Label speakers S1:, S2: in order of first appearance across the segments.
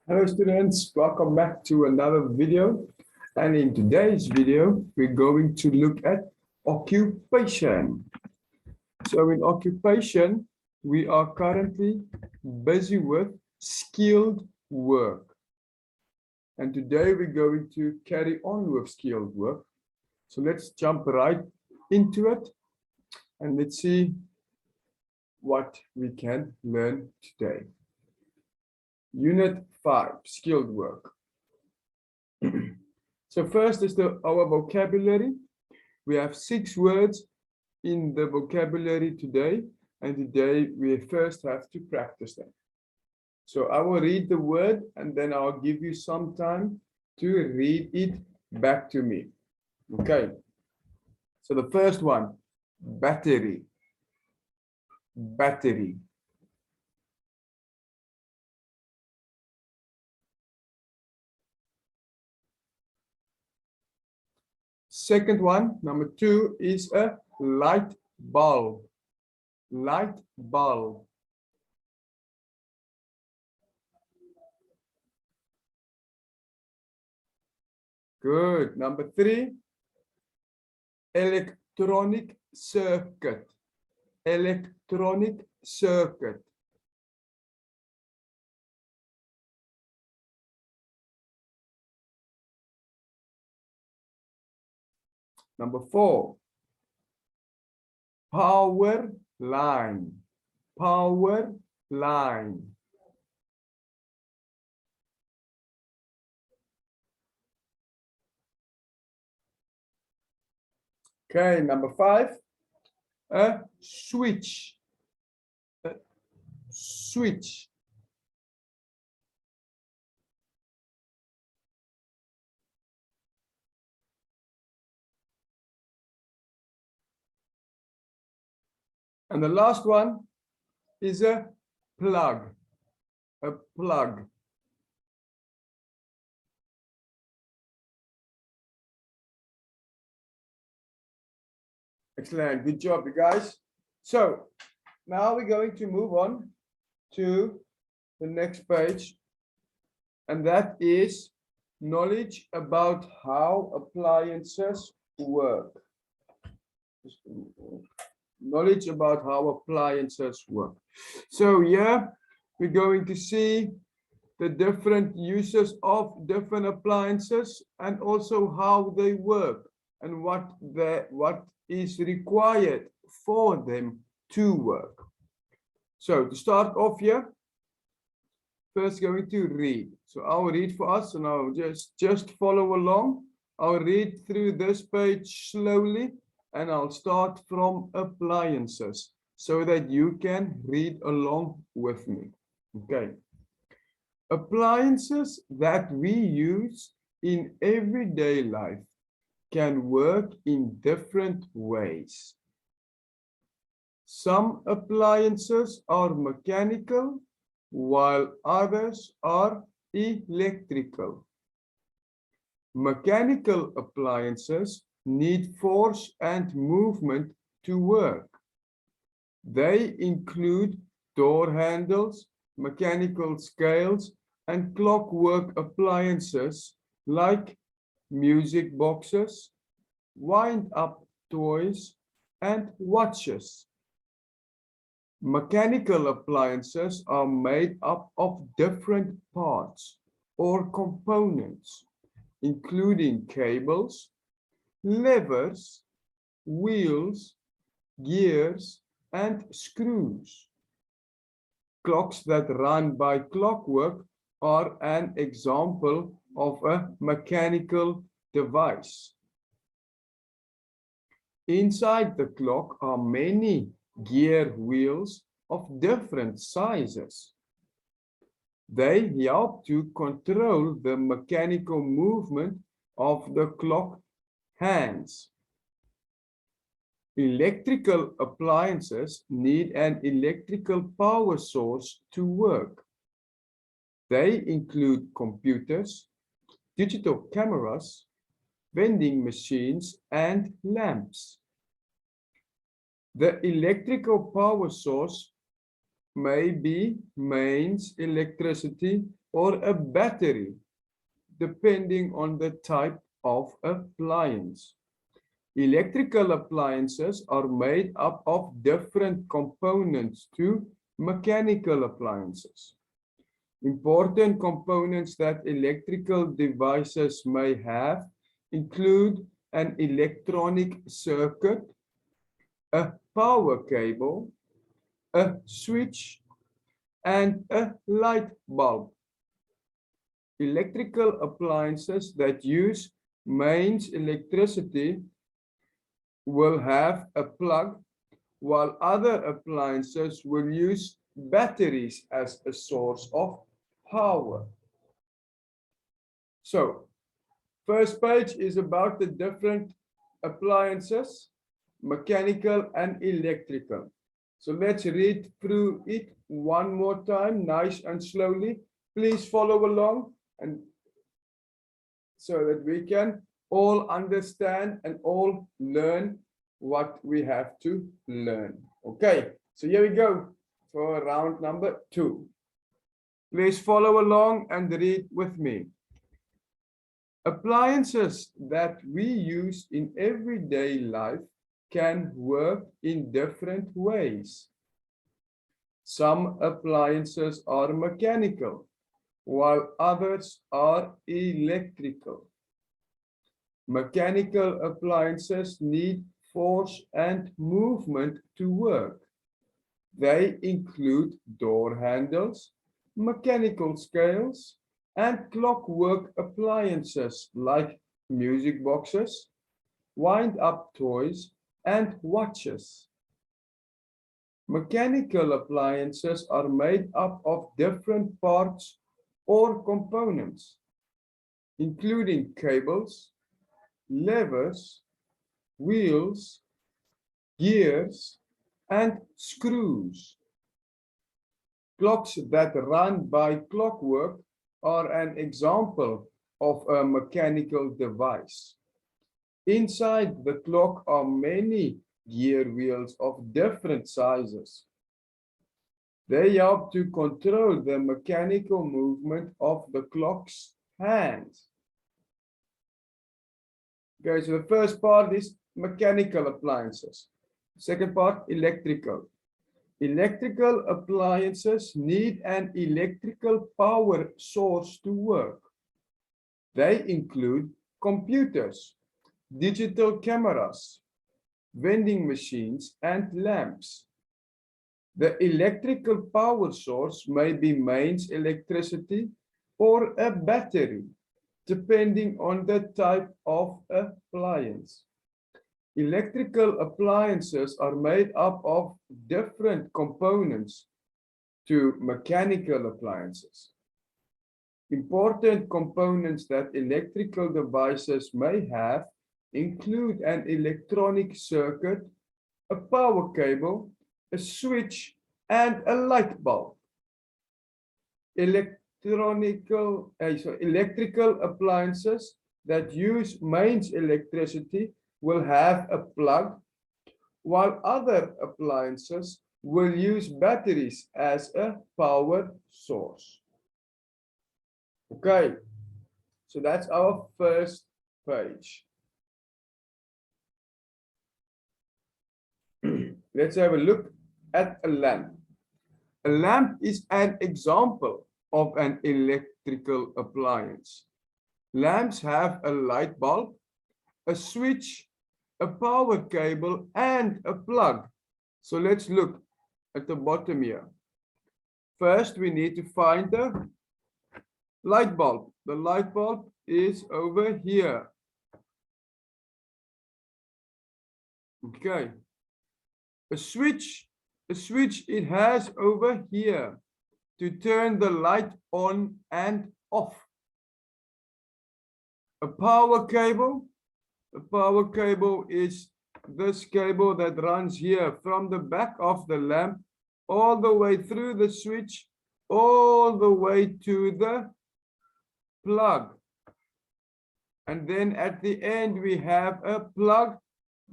S1: Hello students, welcome back to another video. And in today's video, we're going to look at occupation. So in occupation, we are currently busy with skilled work. And today we're going to carry on with skilled work. So let's jump right into it and let's see what we can learn today. Unit 5, skilled work. So first is our vocabulary. We have 6 words in the vocabulary today, and today we first have to practice them. So I will read the word and then I'll give you some time to read it back to me. Okay. So the first one, battery. Battery. Second one, number 2, is a light bulb. Light bulb. Good. Number 3, electronic circuit. Electronic circuit. Number 4, power line. Power line. Okay, number 5, a switch. A switch. And the last one is a plug. A plug. Excellent. Good job, you guys. So now we're going to move on to the next page. And that is knowledge about how appliances work. Knowledge about how appliances work. So yeah, we're going to see the different uses of different appliances and also how they work and what is required for them to work. So to start off here, first going to read. So I'll read for us and I'll just follow along. I'll read through this page slowly and I'll start from appliances so that you can read along with me. Okay. Appliances that we use in everyday life can work in different ways. Some appliances are mechanical, while others are electrical. Mechanical appliances need force and movement to work. They include door handles, mechanical scales, and clockwork appliances like music boxes, wind-up toys, and watches. Mechanical appliances are made up of different parts or components, including cables, levers, wheels, gears, and screws. Clocks that run by clockwork are an example of a mechanical device. Inside the clock are many gear wheels of different sizes. They help to control the mechanical movement of the clock hands. Electrical appliances need an electrical power source to work. They include computers, digital cameras, vending machines, and lamps. The electrical power source may be mains electricity or a battery, depending on the type of appliance. Electrical appliances are made up of different components to mechanical appliances. Important components that electrical devices may have include an electronic circuit, a power cable, a switch, and a light bulb. Electrical appliances that use mains electricity will have a plug, while other appliances will use batteries as a source of power. So, first page is about the different appliances, mechanical and electrical. So let's read through it one more time, nice and slowly. Please follow along, and so that we can all understand and all learn what we have to learn. Okay, so here we go for round number 2. Please follow along and read with me. Appliances that we use in everyday life can work in different ways. Some appliances are mechanical, while others are electrical. Mechanical appliances need force and movement to work. They include door handles, mechanical scales, and clockwork appliances like music boxes, wind-up toys, and watches. Mechanical appliances are made up of different parts or components, including cables, levers, wheels, gears, and screws. Clocks that run by clockwork are an example of a mechanical device. Inside the clock are many gear wheels of different sizes. They help to control the mechanical movement of the clock's hands. Okay, so the first part is mechanical appliances. Second part, electrical. Electrical appliances need an electrical power source to work. They include computers, digital cameras, vending machines, and lamps. The electrical power source may be mains electricity or a battery, depending on the type of appliance. Electrical appliances are made up of different components to mechanical appliances. Important components that electrical devices may have include an electronic circuit, a power cable, a switch, and a light bulb. Electrical appliances that use mains electricity will have a plug, while other appliances will use batteries as a power source. Okay, so that's our first page. Let's have a look at a lamp. A lamp is an example of an electrical appliance. Lamps have a light bulb, a switch, a power cable, and a plug. So let's look at the bottom here. First, we need to find the light bulb. The light bulb is over here. Okay. A switch it has over here to turn the light on and off. A power cable is this cable that runs here from the back of the lamp all the way through the switch, all the way to the plug. And then at the end, we have a plug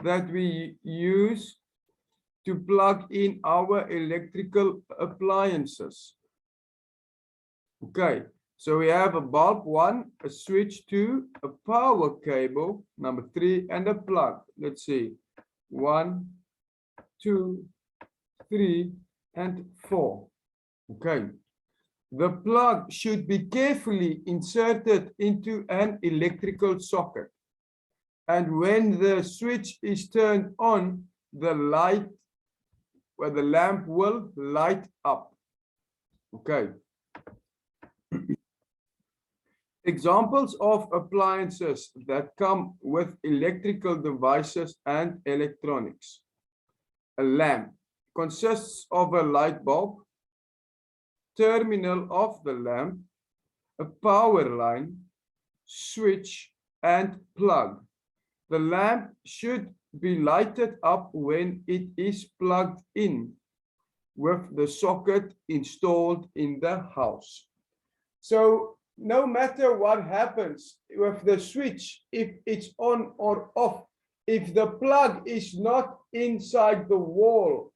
S1: that we use to plug in our electrical appliances. Okay, So we have a bulb 1, a switch 2, a power cable number 3, and a plug. Let's see. 1, 2, 3, and 4. Okay. The plug should be carefully inserted into an electrical socket. And when the switch is turned on, the lamp will light up. Okay. Examples of appliances that come with electrical devices and electronics. A lamp consists of a light bulb, terminal of the lamp, a power line, switch, and plug. The lamp should be lighted up when it is plugged in with the socket installed in the house. So no matter what happens with the switch, if it's on or off, if the plug is not inside the wall,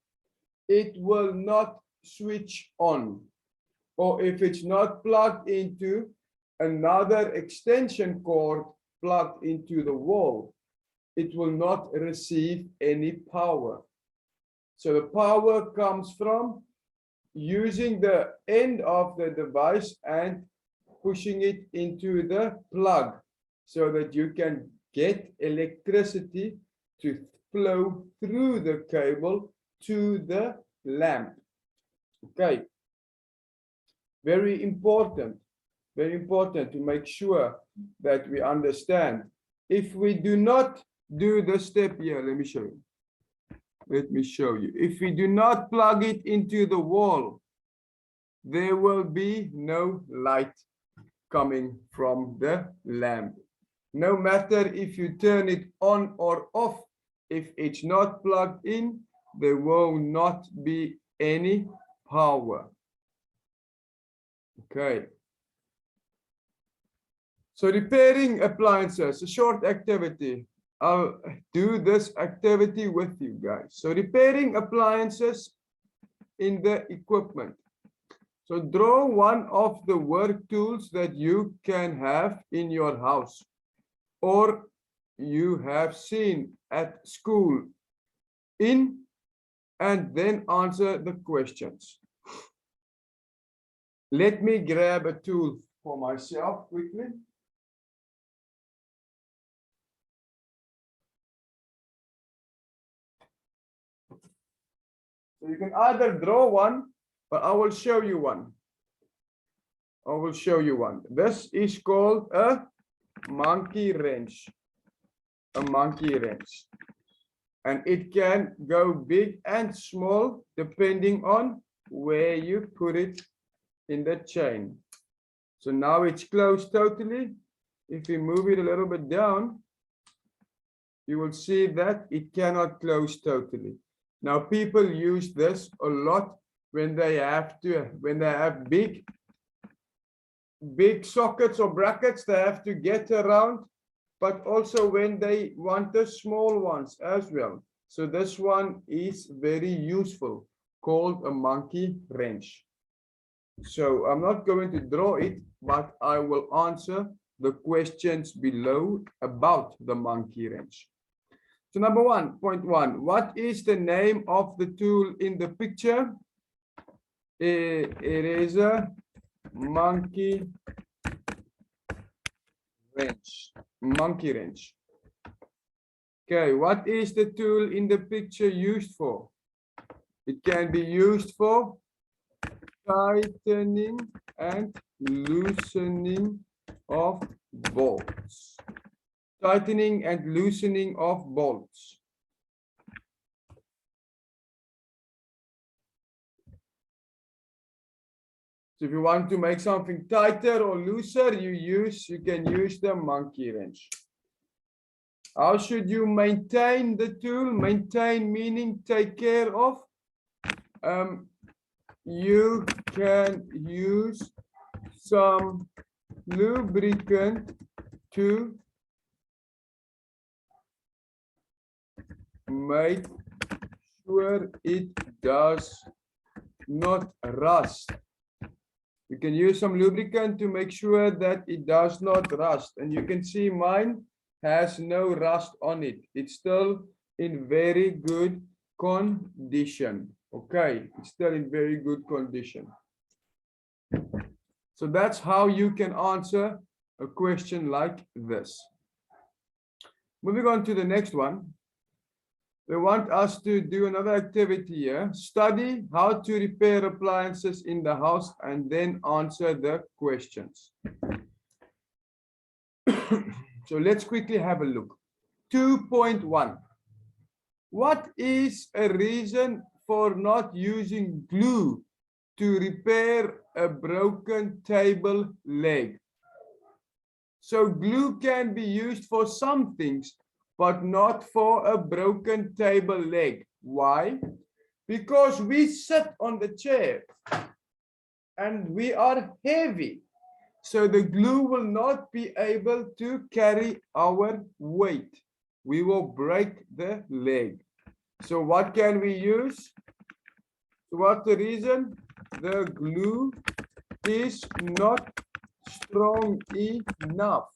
S1: it will not switch on. Or if it's not plugged into another extension cord plugged into the wall, it will not receive any power. So the power comes from using the end of the device and pushing it into the plug so that you can get electricity to flow through the cable to the lamp. Okay. Very important to make sure that we understand. If we do not do the step here, let me show you. Let me show you. If we do not plug it into the wall, there will be no light coming from the lamp. No matter if you turn it on or off, if it's not plugged in, there will not be any power. Okay. So repairing appliances, a short activity. I'll do this activity with you guys. So repairing appliances in the equipment. So draw one of the work tools that you can have in your house or you have seen at school and then answer the questions. Let me grab a tool for myself quickly. So you can either draw one, but I will show you one. I will show you one. This is called a monkey wrench. A monkey wrench. And it can go big and small depending on where you put it in the chain. So now it's closed totally. If we move it a little bit down, you will see that it cannot close totally. Now people use this a lot when they have big sockets or brackets they have to get around, but also when they want the small ones as well. So this one is very useful, called a monkey wrench. So I'm not going to draw it, but I will answer the questions below about the monkey wrench. So number 1.1, what is the name of the tool in the picture? It is a monkey wrench. Monkey wrench. Okay, what is the tool in the picture used for? It can be used for tightening and loosening of bolts. Tightening and loosening of bolts. So if you want to make something tighter or looser, you can use the monkey wrench. How should you maintain the tool? Maintain meaning take care of. You can use some lubricant to make sure it does not rust. You can use some lubricant to make sure that it does not rust. And you can see mine has no rust on it. It's still in very good condition. Okay, it's still in very good condition. So that's how you can answer a question like this. Moving on to the next one. They want us to do another activity here. Study how to repair appliances in the house and then answer the questions. So let's quickly have a look. 2.1. What is a reason for not using glue to repair a broken table leg? So glue can be used for some things, but not for a broken table leg. Why? Because we sit on the chair and we are heavy. So the glue will not be able to carry our weight. We will break the leg. So what can we use? So what's the reason? The glue is not strong enough.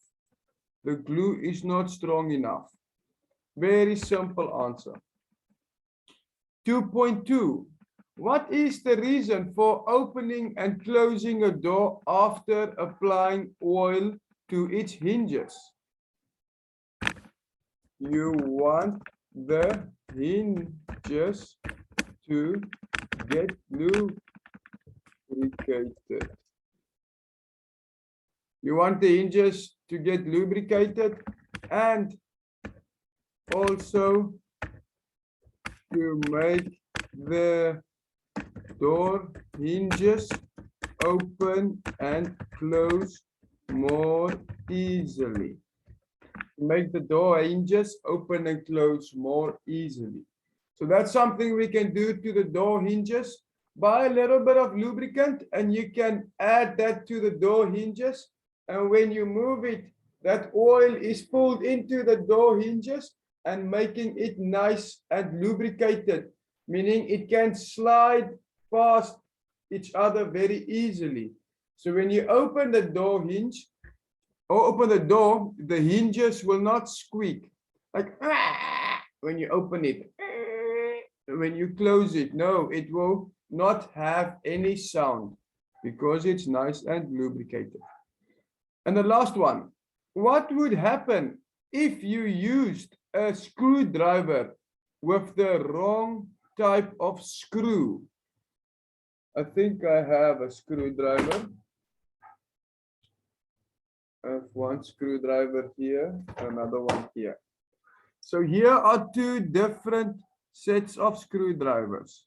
S1: The glue is not strong enough. Very simple answer. 2.2. What is the reason for opening and closing a door after applying oil to its hinges? You want the hinges to get lubricated. You want the hinges to get lubricated and also to make the door hinges open and close more easily. Make the door hinges open and close more easily. So that's something we can do to the door hinges. Buy a little bit of lubricant and you can add that to the door hinges. And when you move it, that oil is pulled into the door hinges and making it nice and lubricated, meaning it can slide past each other very easily. So when you open the door hinge or open the door, the hinges will not squeak like when you open it. When you close it, no, it will not have any sound because it's nice and lubricated. And the last one, what would happen if you used a screwdriver with the wrong type of screw? I think I have a screwdriver. I have one screwdriver here, another one here. So here are two different sets of screwdrivers.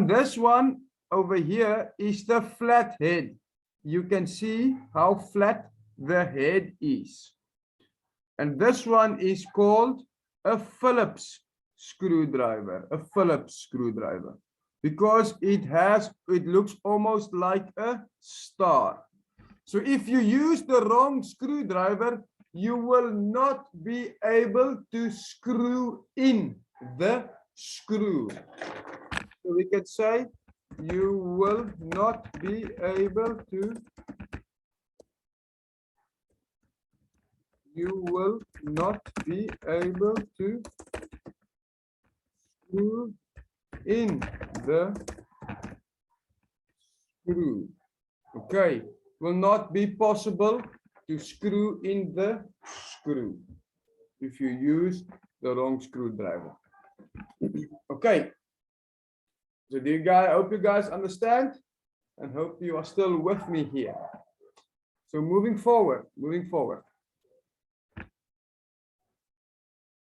S1: This one over here is the flat head. You can see how flat the head is. And this one is called a Phillips screwdriver, because it looks almost like a star. So if you use the wrong screwdriver, you will not be able to screw in the screw. So we can say you will not be able to screw in the screw. Okay, will not be possible to screw in the screw if you use the wrong screwdriver. Okay, so I hope you guys understand and hope you are still with me here. So moving forward.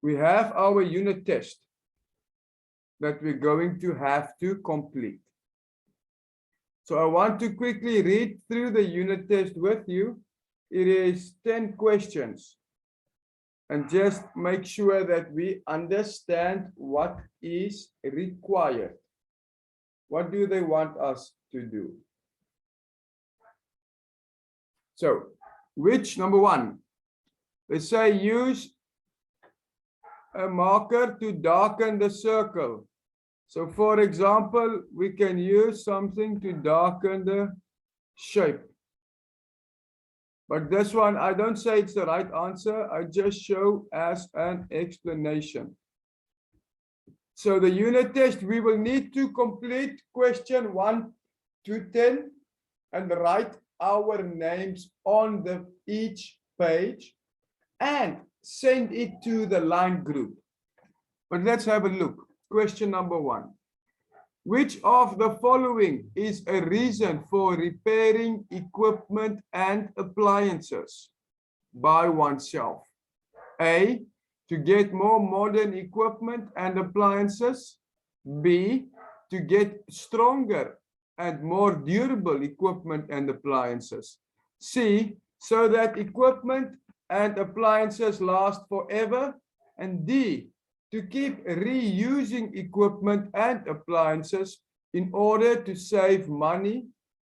S1: We have our unit test that we're going to have to complete. So I want to quickly read through the unit test with you. It is 10 questions. And just make sure that we understand what is required. What do they want us to do? So, number one, they say use a marker to darken the circle. So for example, we can use something to darken the shape. But this one, I don't say it's the right answer. I just show as an explanation. So the unit test, we will need to complete question 1 to 10 and write our names on each page and send it to the line group. But let's have a look. Question number 1. Which of the following is a reason for repairing equipment and appliances by oneself? A, to get more modern equipment and appliances. B, to get stronger and more durable equipment and appliances. C, so that equipment and appliances last forever. And D, to keep reusing equipment and appliances in order to save money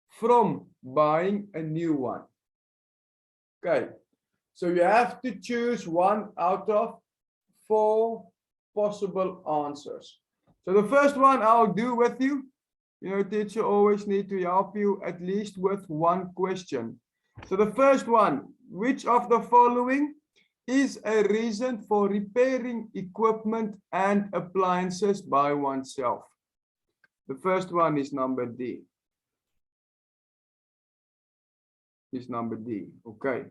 S1: from buying a new one. Okay, so you have to choose one out of 4 possible answers. So the first one I'll do with you. You know, teacher always need to help you at least with one question. So the first one, which of the following is a reason for repairing equipment and appliances by oneself? The first one is number D. Is number D. Okay.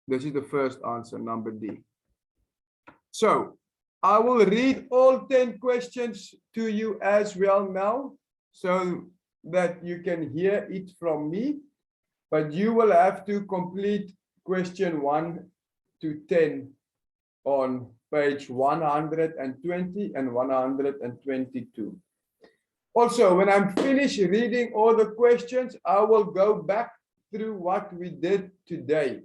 S1: This is the first answer, number D. So I will read all 10 questions to you as well now, so that you can hear it from me. But you will have to complete question 1 to 10 on page 120 and 122. Also, when I'm finished reading all the questions, I will go back through what we did today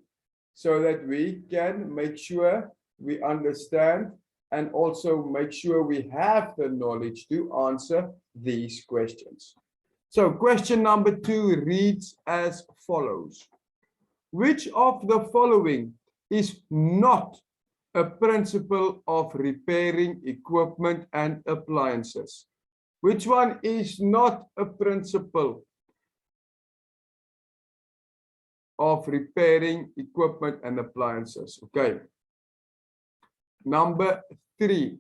S1: so that we can make sure we understand and also make sure we have the knowledge to answer these questions. So question number 2 reads as follows. Which of the following is not a principle of repairing equipment and appliances? Which one is not a principle of repairing equipment and appliances? Okay. Number 3.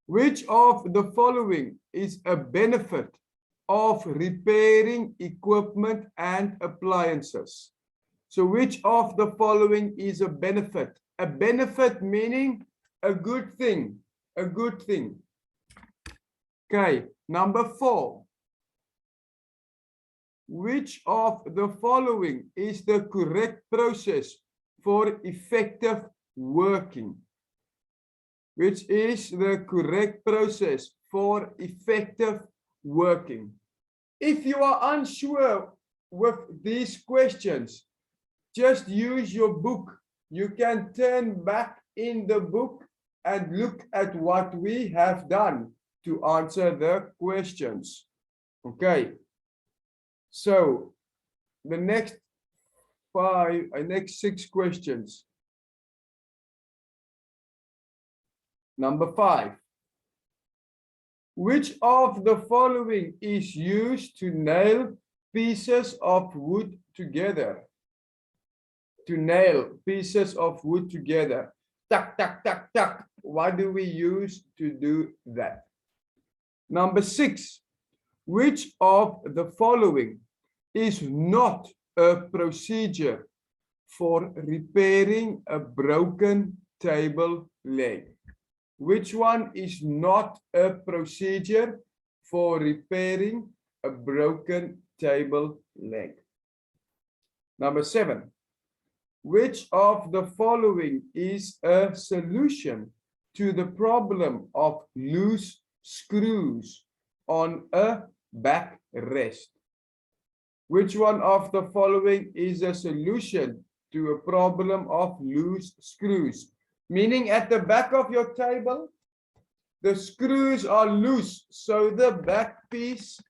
S1: Which of the following is a benefit of repairing equipment and appliances? So which of the following is a benefit? A benefit meaning a good thing, a good thing. Okay, number 4. Which of the following is the correct process for effective working? Which is the correct process for effective working? If you are unsure with these questions, just use your book. You can turn back in the book and look at what we have done to answer the questions. Okay. So the next 6 questions. Number 5. Which of the following is used to nail pieces of wood together? To nail pieces of wood together. Tuck, tuck, tuck, tuck. What do we use to do that? Number 6. Which of the following is not a procedure for repairing a broken table leg? Which one is not a procedure for repairing a broken table leg? Number 7. Which of the following is a solution to the problem of loose screws on a backrest? Which one of the following is a solution to a problem of loose screws? Meaning at the back of your table, the screws are loose, so the back piece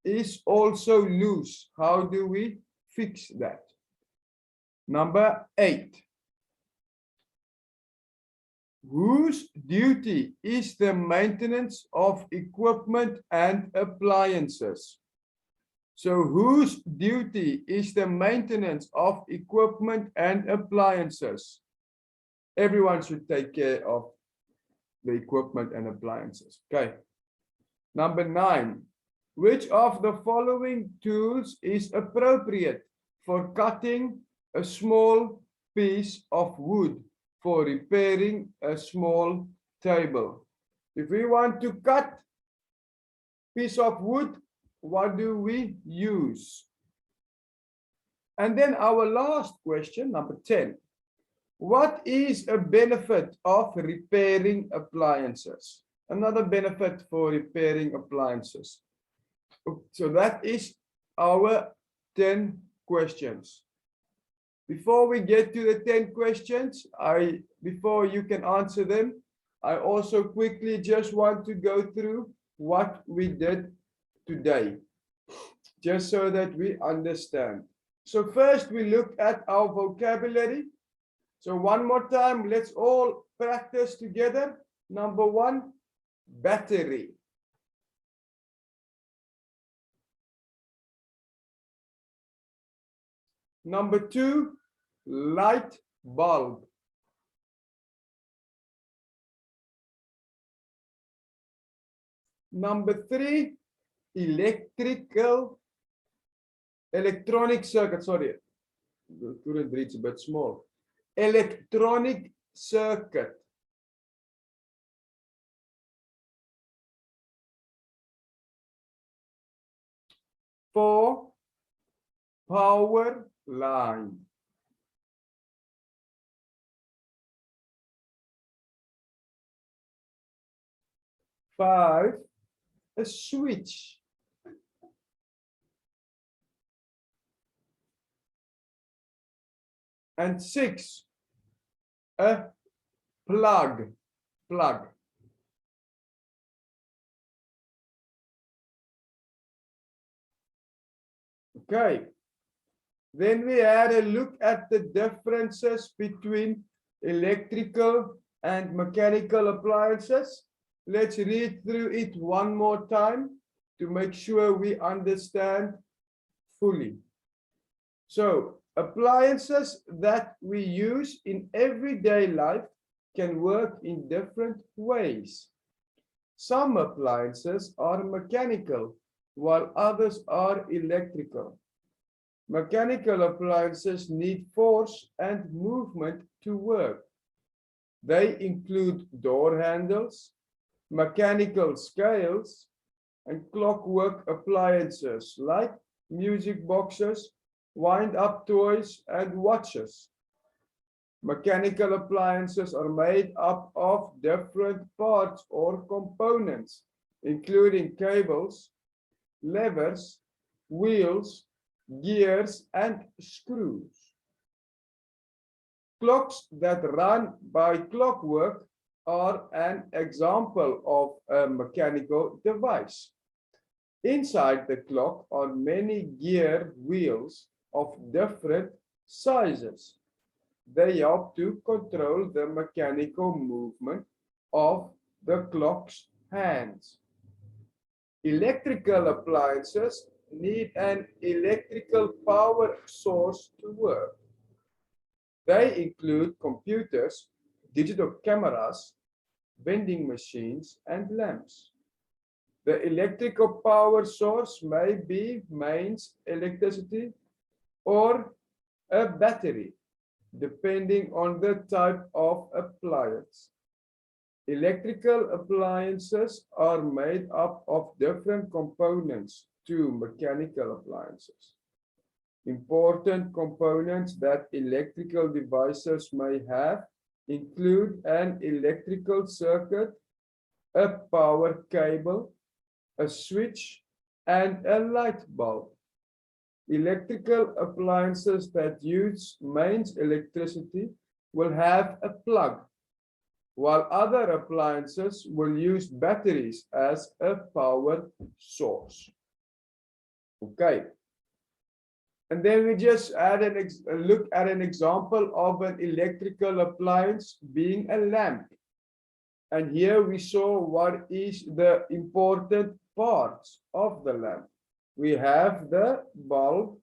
S1: is also loose. How do we fix that? Number 8. Whose duty is the maintenance of equipment and appliances? So whose duty is the maintenance of equipment and appliances? Everyone should take care of the equipment and appliances. Okay. Number 9. Which of the following tools is appropriate for cutting a small piece of wood for repairing a small table? If we want to cut a piece of wood, what do we use? And then our last question, number 10. What is a benefit of repairing appliances? Another benefit for repairing appliances. So that is our 10 questions. Before we get to the 10 questions, before you can answer them, I also quickly just want to go through what we did today, just so that we understand. So first we look at our vocabulary. So one more time, let's all practice together. Number 1, battery. Number 2, light bulb. Number 3, electronic circuit. Sorry, the current reads a bit small. Electronic circuit. 4, power line. 5, a switch. And 6, a plug. Okay. Then we had a look at the differences between electrical and mechanical appliances. Let's read through it one more time to make sure we understand fully. So, appliances that we use in everyday life can work in different ways. Some appliances are mechanical, while others are electrical. Mechanical appliances need force and movement to work. They include door handles, mechanical scales, and clockwork appliances like music boxes, wind-up toys, and watches. Mechanical appliances are made up of different parts or components, including cables, levers, wheels, gears, and screws. Clocks that run by clockwork are an example of a mechanical device. Inside the clock are many gear wheels of different sizes. They help to control the mechanical movement of the clock's hands. Electrical appliances need an electrical power source to work. They include computers, digital cameras, vending machines, and lamps. The electrical power source may be mains electricity or a battery, depending on the type of appliance. Electrical appliances are made up of different components to mechanical appliances. Important components that electrical devices may have include an electrical circuit, a power cable, a switch, and a light bulb. Electrical appliances that use mains electricity will have a plug, while other appliances will use batteries as a power source. Okay. And then we just add look at an example of an electrical appliance being a lamp. And here we saw what is the important parts of the lamp. We have the bulb,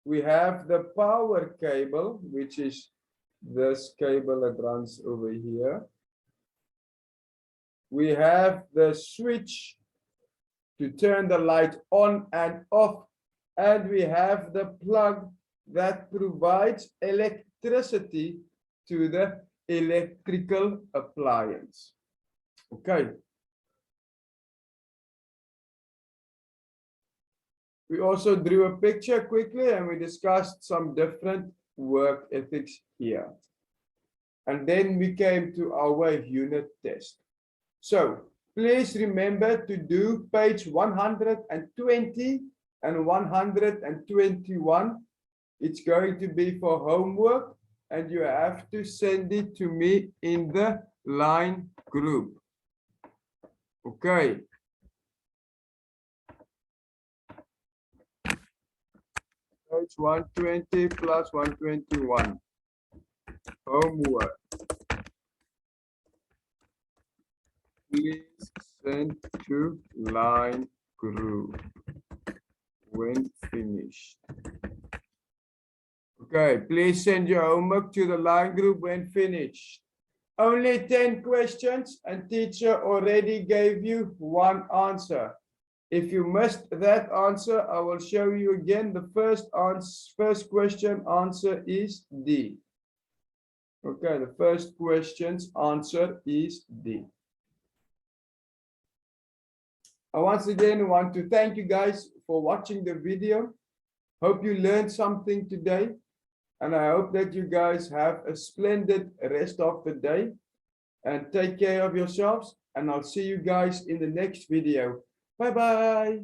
S1: we have the power cable, which is this cable that runs over here. We have the switch to turn the light on and off, and we have the plug that provides electricity to the electrical appliance. Okay. We also drew a picture quickly and we discussed some different work ethics here. And then we came to our unit test. So please remember to do page 120 and 121. It's going to be for homework and you have to send it to me in the line group. Okay. Page 120 plus 121. Homework. Please send to line group when finished. Okay, please send your homework to the line group when finished. Only 10 questions and teacher already gave you one answer. If you missed that answer, I will show you again. The first question answer is D. Okay, the first question's answer is D. I once again want to thank you guys for watching the video. Hope you learned something today. And I hope that you guys have a splendid rest of the day. And take care of yourselves. And I'll see you guys in the next video. Bye-bye.